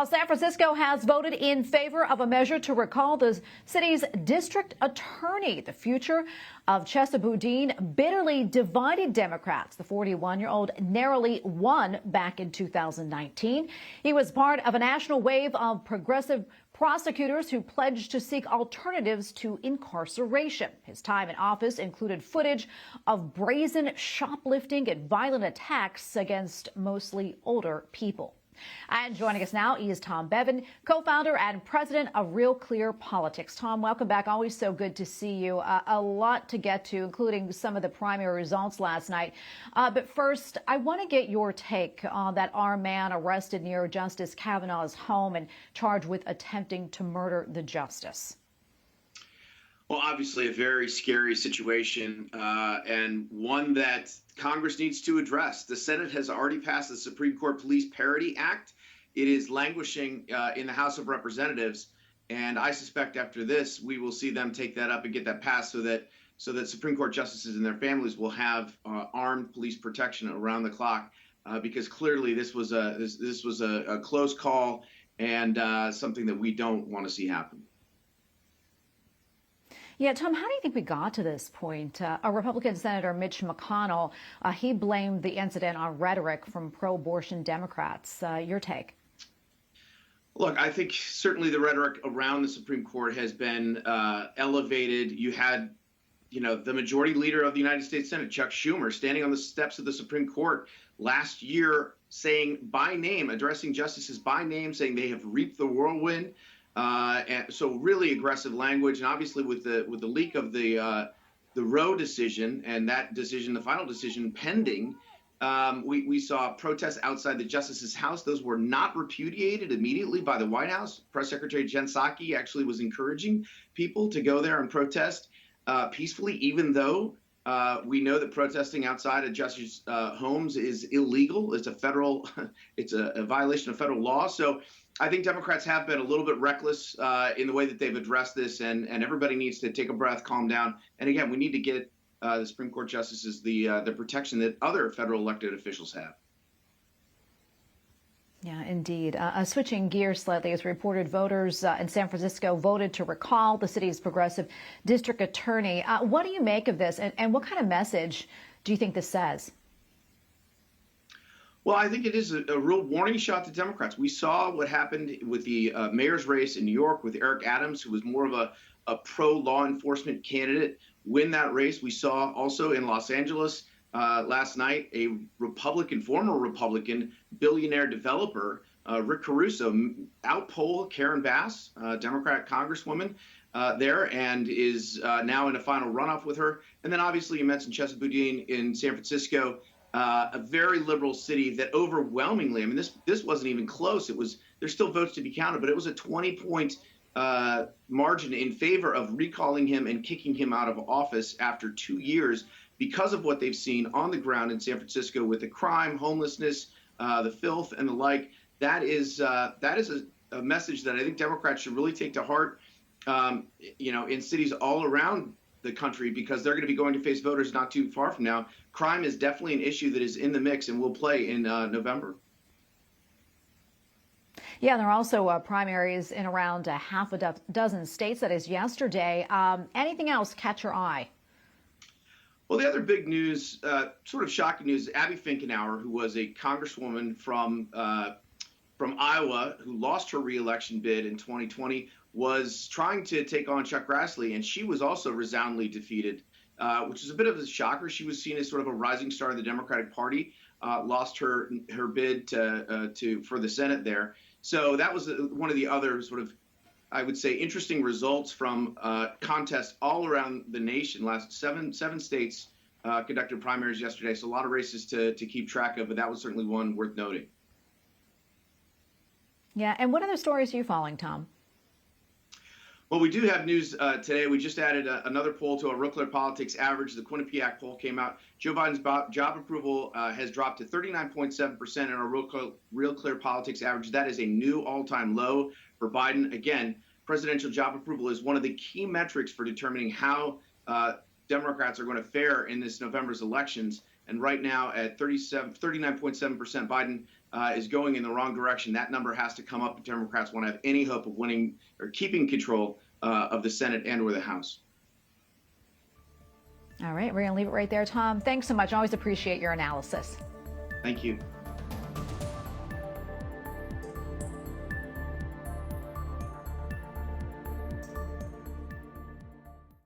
San Francisco has voted in favor of a measure to recall the city's district attorney. The future of Chesa Boudin bitterly divided Democrats. The 41-year-old narrowly won back in 2019. He was part of a national wave of progressive prosecutors who pledged to seek alternatives to incarceration. His time in office included footage of brazen shoplifting and violent attacks against mostly older people. And joining us now is Tom Bevan, co-founder and president of Real Clear Politics. Tom, welcome back. Always so good to see you. A lot to get to, including some of the primary results last night. But first, I want to get your take on that armed man arrested near Justice Kavanaugh's home and charged with attempting to murder the justice. Well, obviously a very scary situation and one that Congress needs to address. The Senate has already passed the Supreme Court Police Parity Act. It is languishing in the House of Representatives, and I suspect after this we will see them take that up and get that passed so that Supreme Court justices and their families will have armed police protection around the clock, because clearly this was a close call and something that we don't want to see happen. Yeah, Tom, how do you think we got to this point? A Republican Senator Mitch McConnell, he blamed the incident on rhetoric from pro-abortion Democrats. Your take? Look, I think certainly the rhetoric around the Supreme Court has been elevated. You had, the majority leader of the United States Senate, Chuck Schumer, standing on the steps of the Supreme Court last year saying by name, addressing justices by name, saying they have reaped the whirlwind. And so really aggressive language, and obviously with the leak of the Roe decision and that decision, the final decision pending, we saw protests outside the justice's house. Those were not repudiated immediately by the White House. Press Secretary Jen Psaki actually was encouraging people to go there and protest peacefully, even though we know that protesting outside of justice homes is illegal. It's a violation of federal law. So I think Democrats have been a little bit reckless in the way that they've addressed this, and everybody needs to take a breath, calm down. And again, we need to get the Supreme Court justices the protection that other federal elected officials have. Yeah, indeed. Switching gears slightly, as reported, voters in San Francisco voted to recall the city's progressive district attorney. What do you make of this, and what kind of message do you think this says? Well, I think it is a real warning shot to Democrats. We saw what happened with the mayor's race in New York with Eric Adams, who was more of a pro-law enforcement candidate, win that race. We saw also in Los Angeles last night a former Republican billionaire developer, Rick Caruso, outpoll Karen Bass, Democrat congresswoman there, and is now in a final runoff with her. And then obviously you mentioned Chesa Boudin in San Francisco. A very liberal city that overwhelmingly, I mean, this wasn't even close. There's still votes to be counted, but it was a 20-point margin in favor of recalling him and kicking him out of office after 2 years because of what they've seen on the ground in San Francisco with the crime, homelessness, the filth, and the like. That is a message that I think Democrats should really take to heart, in cities all around the country, because they're going to be going to face voters not too far from now. Crime is definitely an issue that is in the mix and will play in November. Yeah, there are also primaries in around half a dozen states. That is yesterday. Anything else catch your eye? Well, the other big news, sort of shocking news, Abby Finkenauer, who was a congresswoman from Iowa, who lost her reelection bid in 2020, was trying to take on Chuck Grassley, and she was also resoundingly defeated, which is a bit of a shocker. She was seen as sort of a rising star of the Democratic Party, lost her bid for the Senate there. So that was one of the other sort of, I would say, interesting results from contests all around the nation. Last seven states conducted primaries yesterday, so a lot of races to keep track of, but that was certainly one worth noting. Yeah, and what other stories are you following, Tom? Well, we do have news today. We just added another poll to our Real Clear Politics average. The Quinnipiac poll came out. Joe Biden's job approval has dropped to 39.7% in our Real Clear Politics average. That is a new all-time low for Biden. Again, presidential job approval is one of the key metrics for determining how Democrats are going to fare in this November's elections. And right now at 39.7%, Biden is going in the wrong direction. That number has to come up if Democrats want to have any hope of winning or keeping control of the Senate and or the House. All right, we're going to leave it right there, Tom. Thanks so much. I always appreciate your analysis. Thank you.